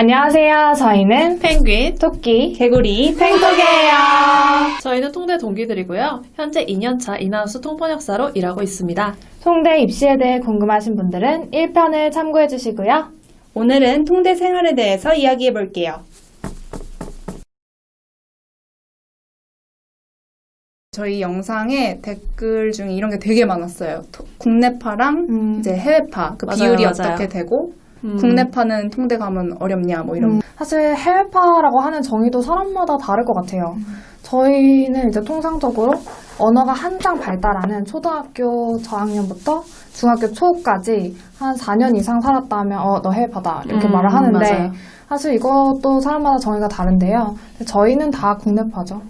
안녕하세요. 저희는 펭귄, 토끼, 개구리, 펭토개예요. 저희는 통대 동기들이고요. 현재 2년차 인하우스 통번역사로 일하고 있습니다. 통대 입시에 대해 궁금하신 분들은 1편을 참고해 주시고요. 오늘은 통대 생활에 대해서 이야기해 볼게요. 저희 영상에 댓글 중에 이런 게 되게 많았어요. 국내파랑 이제 해외파 그 맞아요, 비율이 맞아요. 어떻게 되고 국내파는 통대 가면 어렵냐 뭐 이런 거. 사실 해외파라고 하는 정의도 사람마다 다를 것 같아요. 저희는 이제 통상적으로 언어가 한창 발달하는 초등학교 저학년부터 중학교 초까지 한 4년 이상 살았다면 너 해외파다 이렇게 말을 하는데 맞아요. 사실 이것도 사람마다 정의가 다른데요. 저희는 다 국내파죠.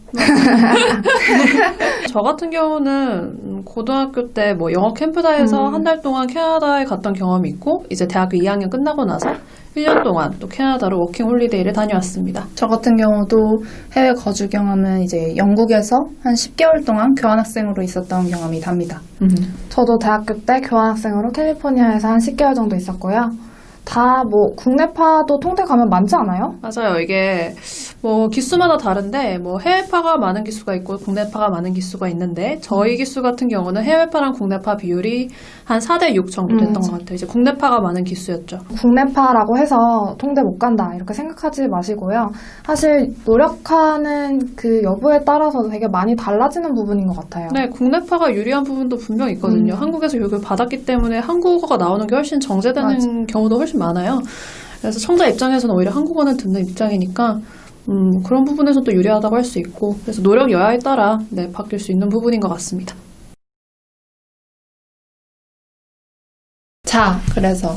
저 같은 경우는 고등학교 때 뭐 영어 캠프다에서 한 달 동안 캐나다에 갔던 경험이 있고 이제 대학교 2학년 끝나고 나서 1년 동안 또 캐나다로 워킹 홀리데이를 다녀왔습니다. 저 같은 경우도 해외 거주 경험은 이제 영국에서 한 10개월 동안 교환학생으로 있었던 경험이 답니다. 저도 대학교 때 교환학생으로 캘리포니아에서 한 10개월 정도 있었고요. 다 뭐 국내파도 통대 가면 많지 않아요? 맞아요. 이게 뭐 기수마다 다른데 뭐 해외파가 많은 기수가 있고 국내파가 많은 기수가 있는데 저희 기수 같은 경우는 해외파랑 국내파 비율이 한 4대 6 정도 됐던 것 같아요. 이제 국내파가 많은 기수였죠. 국내파라고 해서 통대 못 간다 이렇게 생각하지 마시고요. 사실 노력하는 그 여부에 따라서도 되게 많이 달라지는 부분인 것 같아요. 네, 국내파가 유리한 부분도 분명 있거든요. 한국에서 교육을 받았기 때문에 한국어가 나오는 게 훨씬 정제되는 경우도 훨씬 많아요. 그래서 청자 입장에서는 오히려 한국어는 듣는 입장이니까 그런 부분에서 또 유리하다고 할 수 있고 그래서 노력 여하에 따라 네, 바뀔 수 있는 부분인 것 같습니다. 자, 그래서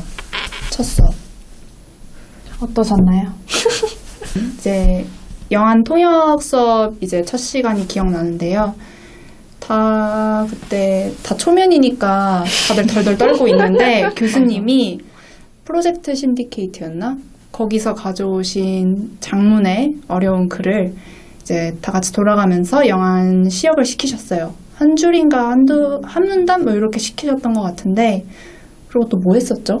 첫 수업. 어떠셨나요? 이제 영한 통역 수업 이제 첫 시간이 기억나는데요. 다 그때 다 초면이니까 다들 덜덜 떨고 있는데 교수님이 프로젝트 신디케이트였나? 거기서 가져오신 장문의 어려운 글을 이제 다 같이 돌아가면서 영한 시역을 시키셨어요. 한 줄인가 한 문단 뭐 이렇게 시키셨던 것 같은데 그리고 또 뭐 했었죠?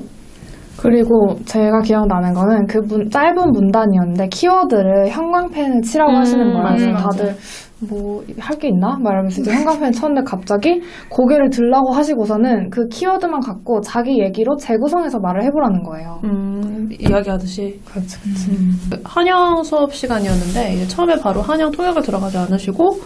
그리고 제가 기억나는 거는 그 짧은 문단이었는데 키워드를 형광펜을 칠하고 하시는 거예요. 그래서 맞아요. 다들 뭐 할 게 있나? 말하면서 이제 형광펜을 쳤는데 갑자기 고개를 들라고 하시고서는 그 키워드만 갖고 자기 얘기로 재구성해서 말을 해보라는 거예요. 이야기하듯이 그렇죠. 한영 수업 시간이었는데 이제 처음에 바로 한영 통역을 들어가지 않으시고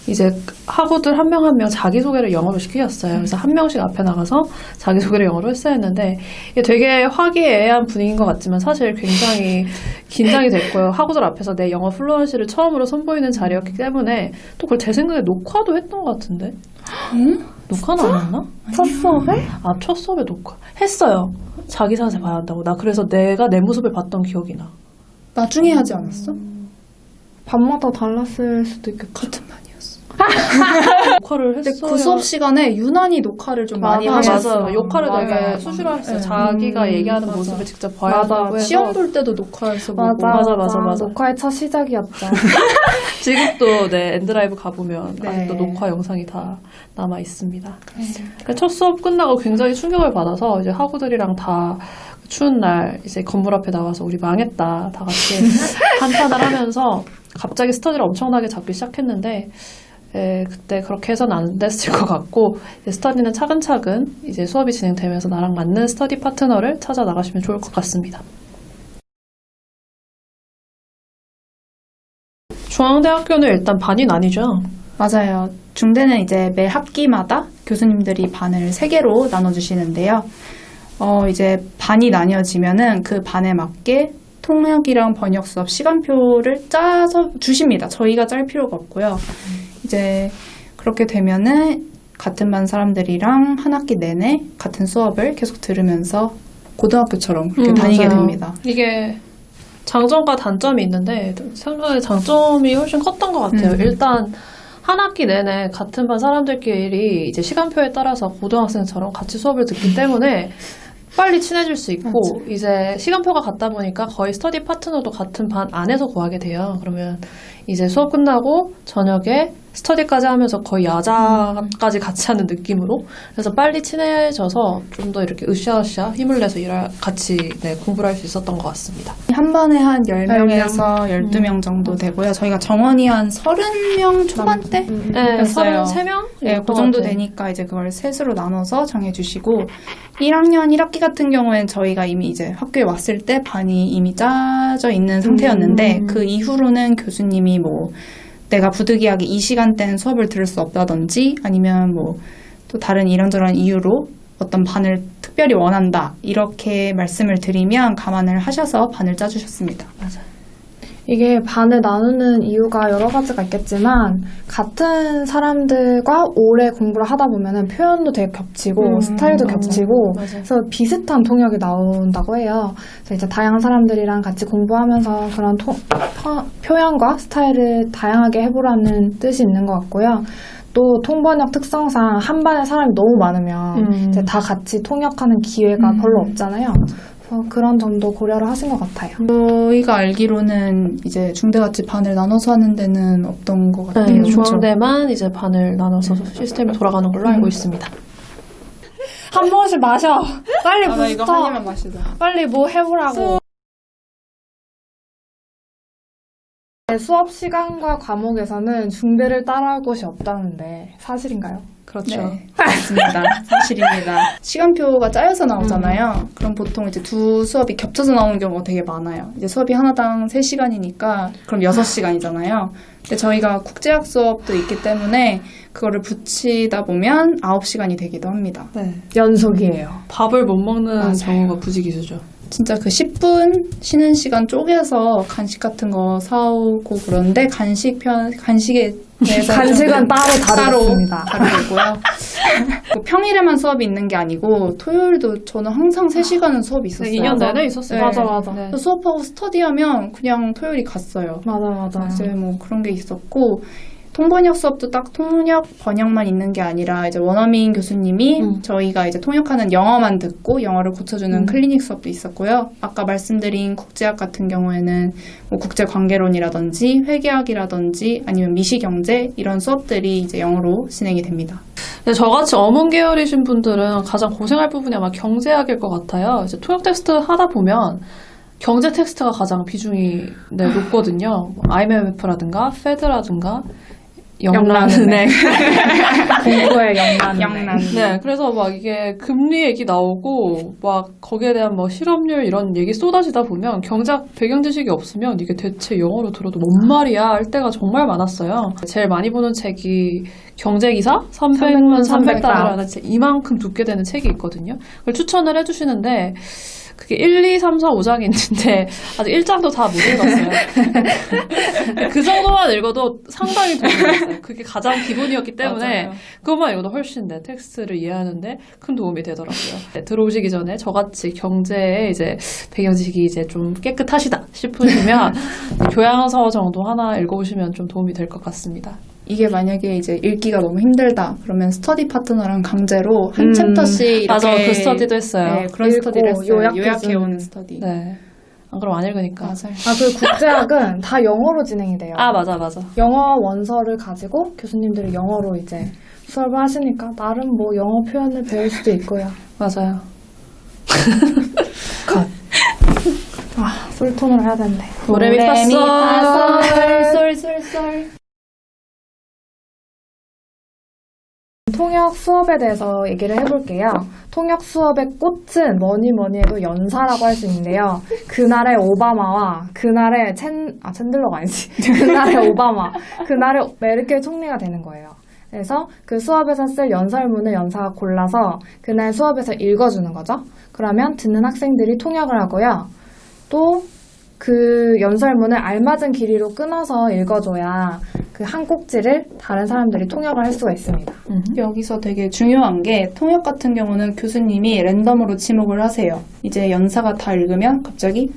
이제 학우들 한 명 한 명 자기소개를 영어로 시키셨어요. 그래서 한 명씩 앞에 나가서 자기소개를 영어로 했어야 했는데 이게 되게 화기애애한 분위기인 것 같지만 사실 굉장히 긴장이 됐고요. 학우들 앞에서 내 영어 플루언시를 처음으로 선보이는 자리였기 때문에 또 그걸 제 생각에 녹화도 했던 것 같은데 녹화는 안 했나? 첫 수업에? 첫 수업에 녹화 했어요. 자기 자세 봐야 한다고. 나 그래서 내가 내 모습을 봤던 기억이 나. 나중에 하지 않았어? 밤마다 달랐을 수도 있겠다. 같은 반이었어. 녹화를 근데 했어요. 그 수업 시간에 유난히 녹화를 좀 많이 맞아, 하셨어요. 맞아요. 역할을 되게 맞아요. 수시로 했어요. 네. 자기가 얘기하는 맞아. 모습을 직접 봐야 맞아. 한다고 해서 시험 볼 때도 녹화해서 보고. 맞아. 녹화의 첫 시작이었죠. 지금도 네 엔드라이브 가보면 네. 아직도 녹화 영상이 다 남아 있습니다. 그러니까 첫 수업 끝나고 굉장히 충격을 받아서 이제 학우들이랑 다 추운 날 이제 건물 앞에 나와서 우리 망했다 다 같이 한탄을 하면서 갑자기 스터디를 엄청나게 잡기 시작했는데 그때 그렇게 해서는 안 됐을 것 같고 스터디는 차근차근 이제 수업이 진행되면서 나랑 맞는 스터디 파트너를 찾아 나가시면 좋을 것 같습니다. 중앙대학교는 일단 반이 나뉘죠. 맞아요. 중대는 이제 매 학기마다 교수님들이 반을 3개로 나눠주시는데요. 이제 반이 나뉘어지면은 그 반에 맞게 통역이랑 번역 수업 시간표를 짜서 주십니다. 저희가 짤 필요가 없고요. 이제 그렇게 되면은 같은 반 사람들이랑 한 학기 내내 같은 수업을 계속 들으면서 고등학교처럼 그렇게 다니게 맞아요. 됩니다. 이게 장점과 단점이 있는데 생각에 장점이 훨씬 컸던 것 같아요. 일단 한 학기 내내 같은 반 사람들끼리 이제 시간표에 따라서 고등학생처럼 같이 수업을 듣기 때문에 빨리 친해질 수 있고 이제 시간표가 같다 보니까 거의 스터디 파트너도 같은 반 안에서 구하게 돼요. 그러면 이제 수업 끝나고 저녁에 스터디까지 하면서 거의 야자까지 같이 하는 느낌으로 그래서 빨리 친해져서 좀 더 이렇게 으쌰으쌰 힘을 내서 같이 공부를 할 수 있었던 것 같습니다. 한 번에 한 10명에서 12명 정도 되고요. 저희가 정원이 한 30명 초반대? 네, 였어요. 33명? 네, 그 정도 되니까 이제 그걸 셋으로 나눠서 정해주시고 1학년 1학기 같은 경우엔 저희가 이미 이제 학교에 왔을 때 반이 이미 짜져 있는 상태였는데 그 이후로는 교수님이 뭐 내가 부득이하게 이 시간대는 수업을 들을 수 없다든지 아니면 뭐 또 다른 이런저런 이유로 어떤 반을 특별히 원한다 이렇게 말씀을 드리면 감안을 하셔서 반을 짜주셨습니다. 맞아요. 이게 반을 나누는 이유가 여러 가지가 있겠지만 같은 사람들과 오래 공부를 하다 보면은 표현도 되게 겹치고 스타일도 맞아. 겹치고 맞아. 그래서 비슷한 통역이 나온다고 해요. 그래서 이제 다양한 사람들이랑 같이 공부하면서 그런 표현과 스타일을 다양하게 해보라는 뜻이 있는 것 같고요. 또 통번역 특성상 한 반에 사람이 너무 많으면 이제 다 같이 통역하는 기회가 별로 없잖아요. 그래서 그런 점도 고려를 하신 것 같아요. 저희가 알기로는 이제 중대같이 반을 나눠서 하는 데는 없던 것 같아요. 네, 그렇죠? 중앙대만 이제 반을 나눠서 시스템이 돌아가는 걸로 알고 있습니다. 한 번씩 마셔. 빨리 나 이거 부스터. 한 입만 마시자. 빨리 뭐 해보라고. 수업 시간과 과목에서는 중대를 따라할 곳이 없다는데 사실인가요? 그렇죠. 네, 맞습니다. 사실입니다. 시간표가 짜여서 나오잖아요. 그럼 보통 이제 두 수업이 겹쳐서 나오는 경우가 되게 많아요. 이제 수업이 하나당 3시간이니까 그럼 6시간이잖아요. 근데 저희가 국제학 수업도 있기 때문에 그거를 붙이다 보면 9시간이 되기도 합니다. 네. 연속이에요. 밥을 못 먹는 맞아요. 경우가 부지기수죠. 진짜 그 10분 쉬는 시간 쪼개서 간식 같은 거 사오고 그런데 간식에 대해서 간식은 따로 다르겠습니다. 다르고요. 평일에만 수업이 있는 게 아니고 토요일도 저는 항상 3시간은 수업이 있었어요. 2년 내내 있었어요. 맞아, 맞아. 네. 수업하고 스터디하면 그냥 토요일이 갔어요. 맞아. 이제 뭐 그런 게 있었고 통번역 수업도 딱 통역 번역만 있는 게 아니라 이제 원어민 교수님이 저희가 이제 통역하는 영어만 듣고 영어를 고쳐주는 클리닉 수업도 있었고요. 아까 말씀드린 국제학 같은 경우에는 뭐 국제관계론이라든지 회계학이라든지 아니면 미시경제 이런 수업들이 이제 영어로 진행이 됩니다. 근데 저같이 어문 계열이신 분들은 가장 고생할 부분이 아마 경제학일 것 같아요. 이제 통역 텍스트 하다 보면 경제 텍스트가 가장 비중이 높거든요. IMF라든가 페드라든가 영란은행. 공부의 영란. 네, 그래서 막 이게 금리 얘기 나오고 막 거기에 대한 뭐 실업률 이런 얘기 쏟아지다 보면 경제학 배경 지식이 없으면 이게 대체 영어로 들어도 뭔 말이야 할 때가 정말 많았어요. 제일 많이 보는 책이 경제기사 300문 300단이라는 책, 이만큼 두께 되는 책이 있거든요. 그걸 추천을 해주시는데 그게 1, 2, 3, 4, 5장이 있는데 아직 1장도 다 못 읽었어요. 그 정도만 읽어도 상당히 도움이 됐어요. 그게 가장 기본이었기 때문에 맞아요. 그것만 읽어도 훨씬 텍스트를 이해하는데 큰 도움이 되더라고요. 네, 들어오시기 전에 저같이 경제에 이제 배경 지식이 이제 좀 깨끗하시다 싶으시면 교양서 정도 하나 읽어보시면 좀 도움이 될 것 같습니다. 이게 만약에 이제 읽기가 너무 힘들다 그러면 스터디 파트너랑 강제로 한 챕터씩 이렇게 맞아, 그 스터디도 했어요. 네, 그런 읽고 스터디를 했어요. 요약해주는. 요약해오는 스터디. 네. 안 그럼 안 읽으니까. 맞아요. 그리고 국제학은 다 영어로 진행이 돼요. 맞아. 영어 원서를 가지고 교수님들이 영어로 이제 수업을 하시니까 나름 뭐 영어 표현을 배울 수도 있고요. 맞아요. 풀톤으로 해야 되는데. 도레미파솔. 솔솔솔. 통역 수업에 대해서 얘기를 해볼게요. 통역 수업의 꽃은 뭐니 해도 연사라고 할 수 있는데요. 그날의 오바마와 그날의 챈들러가 아니지. 그날의 오바마, 그날의 메르켈 총리가 되는 거예요. 그래서 그 수업에서 쓸 연설문을 연사가 골라서 그날 수업에서 읽어주는 거죠. 그러면 듣는 학생들이 통역을 하고요. 또 그 연설문을 알맞은 길이로 끊어서 읽어줘야 그 한 꼭지를 다른 사람들이 통역을 할 수가 있습니다. 여기서 되게 중요한 게 통역 같은 경우는 교수님이 랜덤으로 지목을 하세요. 이제 연사가 다 읽으면 갑자기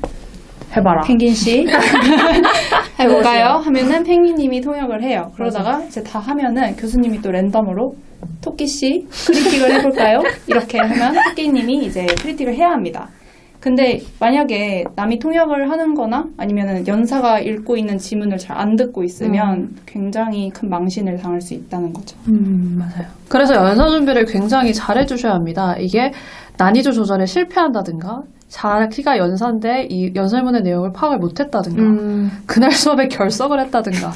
해봐라. 펭귄 씨 해볼까요? 하면은 펭귄님이 통역을 해요. 그러다가 이제 다 하면은 교수님이 또 랜덤으로 토끼 씨 크리틱을 해볼까요? 이렇게 하면 토끼님이 이제 크리틱을 해야 합니다. 근데 만약에 남이 통역을 하는 거나 아니면은 연사가 읽고 있는 지문을 잘 안 듣고 있으면 굉장히 큰 망신을 당할 수 있다는 거죠. 맞아요. 그래서 연사 준비를 굉장히 잘 해주셔야 합니다. 이게 난이도 조절에 실패한다든가, 자기가 연사인데 이 연설문의 내용을 파악을 못했다든가, 그날 수업에 결석을 했다든가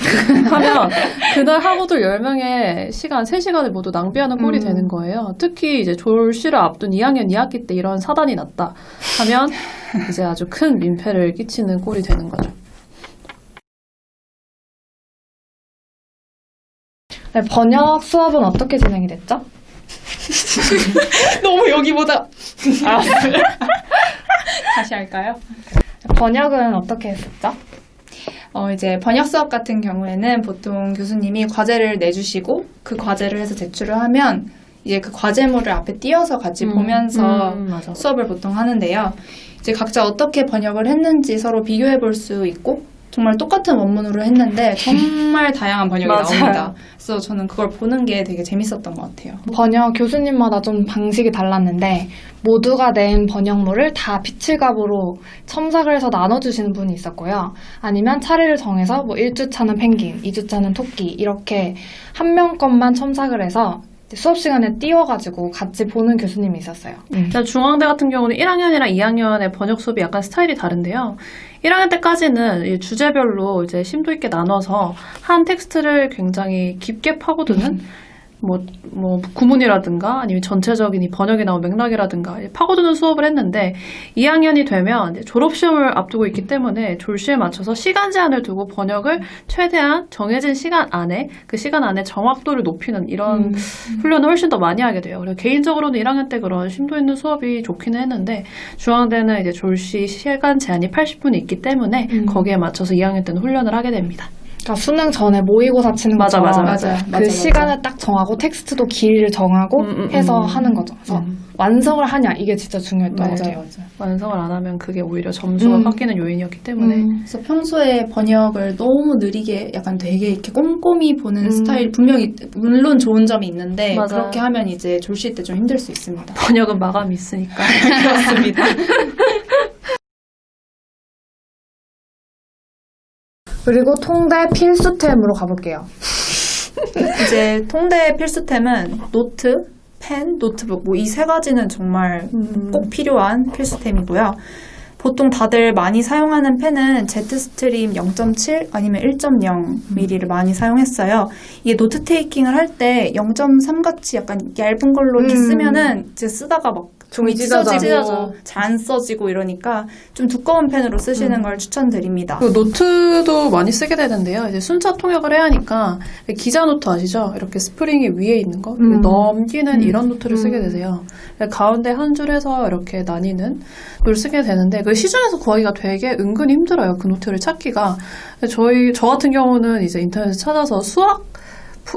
하면 그날 학우들 10명의 시간, 3시간을 모두 낭비하는 꼴이 되는 거예요. 특히 이제 졸시를 앞둔 2학년 2학기 때 이런 사단이 났다 하면 이제 아주 큰 민폐를 끼치는 꼴이 되는 거죠. 네, 번역 수업은 어떻게 진행이 됐죠? 너무 여기보다 다시 할까요? 번역은 어떻게 했었죠? 이제 번역 수업 같은 경우에는 보통 교수님이 과제를 내주시고 그 과제를 해서 제출을 하면 이제 그 과제물을 앞에 띄어서 같이 보면서 맞아. 수업을 보통 하는데요. 이제 각자 어떻게 번역을 했는지 서로 비교해 볼 수 있고 정말 똑같은 원문으로 했는데 정말 다양한 번역이 맞아요. 나옵니다. 그래서 저는 그걸 보는 게 되게 재밌었던 것 같아요. 번역 교수님마다 좀 방식이 달랐는데 모두가 낸 번역물을 다 피칠갑으로 첨삭을 해서 나눠주시는 분이 있었고요. 아니면 차례를 정해서 뭐 1주차는 펭귄, 2주차는 토끼 이렇게 한 명 것만 첨삭을 해서 수업 시간에 띄워가지고 같이 보는 교수님이 있었어요. 중앙대 같은 경우는 1학년이랑 2학년의 번역 수업이 약간 스타일이 다른데요. 1학년 때까지는 이 주제별로 이제 심도 있게 나눠서 한 텍스트를 굉장히 깊게 파고드는 뭐 구문이라든가 아니면 전체적인 이 번역에 나온 맥락이라든가 파고드는 수업을 했는데 2학년이 되면 이제 졸업시험을 앞두고 있기 때문에 졸시에 맞춰서 시간 제한을 두고 번역을 최대한 정해진 시간 안에 그 시간 안에 정확도를 높이는 이런 훈련을 훨씬 더 많이 하게 돼요. 그래서 개인적으로는 1학년 때 그런 심도 있는 수업이 좋기는 했는데 중앙대는 이제 졸시 시간 제한이 80분이 있기 때문에 거기에 맞춰서 2학년 때는 훈련을 하게 됩니다. 그러니까 수능 전에 모의고사 치는 맞아, 것처럼 맞아. 그 시간을 딱 정하고 텍스트도 길이를 정하고 해서 하는 거죠. 그래서 완성을 하냐 이게 진짜 중요했던 것 같아요. 완성을 안 하면 그게 오히려 점수가 깎이는 요인이었기 때문에 그래서 평소에 번역을 너무 느리게 약간 되게 이렇게 꼼꼼히 보는 스타일 분명히 물론 좋은 점이 있는데 맞아. 그렇게 하면 이제 졸시 때 좀 힘들 수 있습니다. 번역은 마감이 있으니까. 그렇습니다. 그리고 통대 필수템으로 가볼게요. 이제 통대 필수템은 노트, 펜, 노트북 뭐 이 세 가지는 정말 꼭 필요한 필수템이고요. 보통 다들 많이 사용하는 펜은 제트스트림 0.7 아니면 1.0mm를 많이 사용했어요. 이게 노트 테이킹을 할 때 0.3 같이 약간 얇은 걸로 이렇게 쓰면은 이제 쓰다가 막 종이 찢어지고 잘 안 써지고 이러니까 좀 두꺼운 펜으로 쓰시는 걸 추천드립니다. 그리고 노트도 많이 쓰게 되는데요. 이제 순차 통역을 해야 하니까 기자 노트 아시죠? 이렇게 스프링이 위에 있는 거 넘기는 이런 노트를 쓰게 되세요. 가운데 한 줄에서 이렇게 나뉘는 걸 쓰게 되는데 그 시중에서 구하기가 되게 은근히 힘들어요. 그 노트를 찾기가. 저 같은 경우는 이제 인터넷에서 찾아서 수학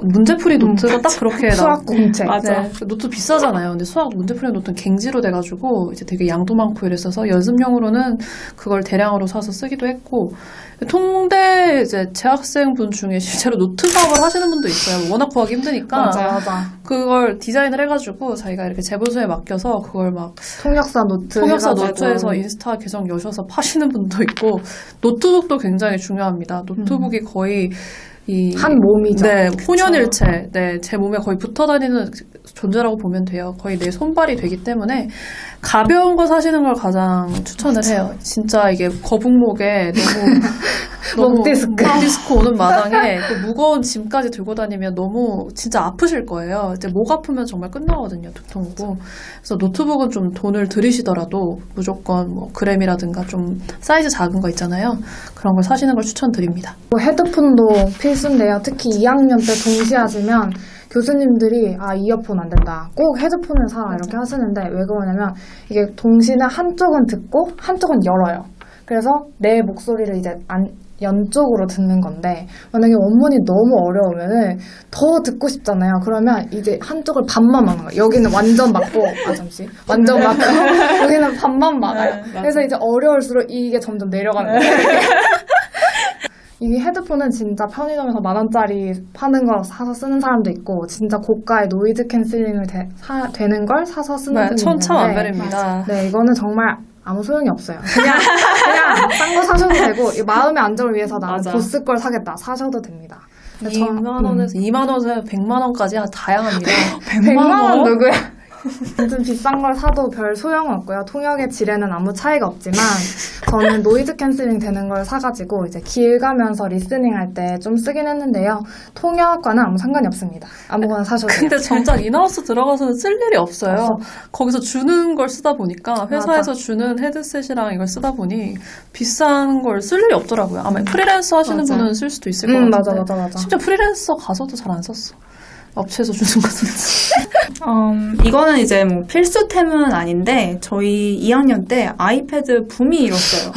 문제풀이 노트가 딱 그렇게 수학 공책. 맞아. 네, 노트 비싸잖아요. 근데 수학 문제풀이 노트는 갱지로 돼가지고 이제 되게 양도 많고 이랬어서 연습용으로는 그걸 대량으로 사서 쓰기도 했고 통대 이제 재학생분 중에 실제로 노트 사업을 하시는 분도 있어요. 워낙 구하기 힘드니까 맞아. 그걸 디자인을 해가지고 자기가 이렇게 제보소에 맡겨서 그걸 막 통역사 노트 통역사 해가지고. 노트에서 인스타 계정 여셔서 파시는 분도 있고 노트북도 굉장히 중요합니다. 노트북이 거의 한 몸이죠. 네, 혼연일체. 네, 제 몸에 거의 붙어 다니는 존재라고 보면 돼요. 거의 내 손발이 되기 때문에 가벼운 거 사시는 걸 가장 추천을 해요. 진짜 이게 거북목에 너무 목디스크 오는 마당에 그 무거운 짐까지 들고 다니면 너무 진짜 아프실 거예요. 이제 목 아프면 정말 끝나거든요. 두통 오고. 그래서 노트북은 좀 돈을 들이시더라도 무조건 뭐 그램이라든가 좀 사이즈 작은 거 있잖아요. 그런 걸 사시는 걸 추천드립니다. 헤드폰도 필수인데요. 특히 2학년 때 동시에 하시면 교수님들이 이어폰 안 된다. 꼭 헤드폰을 사라 이렇게 하시는데 왜 그러냐면 이게 동시에 한쪽은 듣고 한쪽은 열어요. 그래서 내 목소리를 이제 연쪽으로 듣는 건데 만약에 원문이 너무 어려우면은 더 듣고 싶잖아요. 그러면 이제 한쪽을 반만 막는 거예요. 여기는 완전 막고 완전 막고 여기는 반만 막아요. 그래서 이제 어려울수록 이게 점점 내려가는 거예요. 이 헤드폰은 진짜 편의점에서 10,000원짜리 파는 걸 사서 쓰는 사람도 있고 진짜 고가의 노이즈 캔슬링을 되는 걸 사서 쓰는 분이 있는데 천차만별입니다. 네, 이거는 정말 아무 소용이 없어요. 그냥 싼 거 사셔도 되고 이 마음의 안정을 위해서 나는 맞아. 보스 걸 사겠다 사셔도 됩니다. 근데 2만 원에서 2만 원에서 100만 원까지 다양합니다. 100만 원 누구야? 아무튼 비싼 걸 사도 별 소용은 없고요. 통역의 질에는 아무 차이가 없지만 저는 노이즈 캔슬링 되는 걸 사가지고 이제 길 가면서 리스닝 할 때 좀 쓰긴 했는데요. 통역과는 아무 상관이 없습니다. 아무거나 사셔도 돼요. 근데 정작 인하우스 들어가서는 쓸 일이 없어요. 없어. 거기서 주는 걸 쓰다 보니까 회사에서 주는 헤드셋이랑 이걸 쓰다 보니 비싼 걸 쓸 일이 없더라고요. 아마 프리랜서 하시는 맞아. 분은 쓸 수도 있을 것 같은데 맞아. 심지어 프리랜서 가서도 잘 안 썼어. 업체에서 주는 거든지. 이거는 이제 뭐 필수템은 아닌데 저희 2학년 때 아이패드 붐이 일었어요.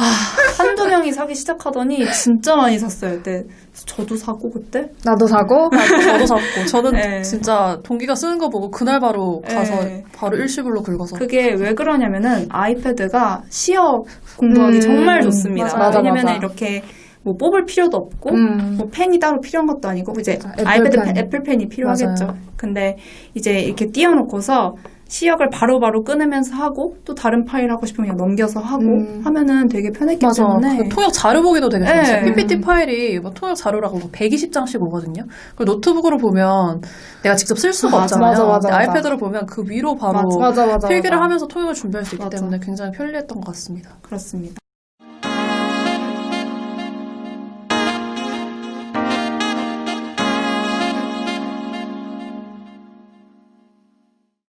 한두 명이 사기 시작하더니 진짜 많이 샀어요. 그때 저도 사고 그때. 나도 사고 저도 샀고 저는 네. 진짜 동기가 쓰는 거 보고 그날 바로 가서 네. 바로 일시불로 긁어서 그게 왜 그러냐면은 아이패드가 시험 공부하기 정말 좋습니다. 맞아. 왜냐면은 이렇게 뭐 뽑을 필요도 없고 뭐 펜이 따로 필요한 것도 아니고 이제 아이패드 펜, 애플펜이 필요하겠죠. 맞아요. 근데 이제 이렇게 띄워놓고서 시역을 바로바로 끊으면서 하고 또 다른 파일 하고 싶으면 그냥 넘겨서 하고 하면은 되게 편했기 맞아. 때문에 그 통역 자료 보기도 되게 좋았어요. 네. PPT 파일이 뭐 통역 자료라고 120장씩 오거든요. 그리고 노트북으로 보면 내가 직접 쓸 수가 맞아, 없잖아요. 맞아. 근데 아이패드로 보면 그 위로 바로 맞아. 필기를 하면서 통역을 준비할 수 있기 맞아. 때문에 굉장히 편리했던 것 같습니다. 그렇습니다.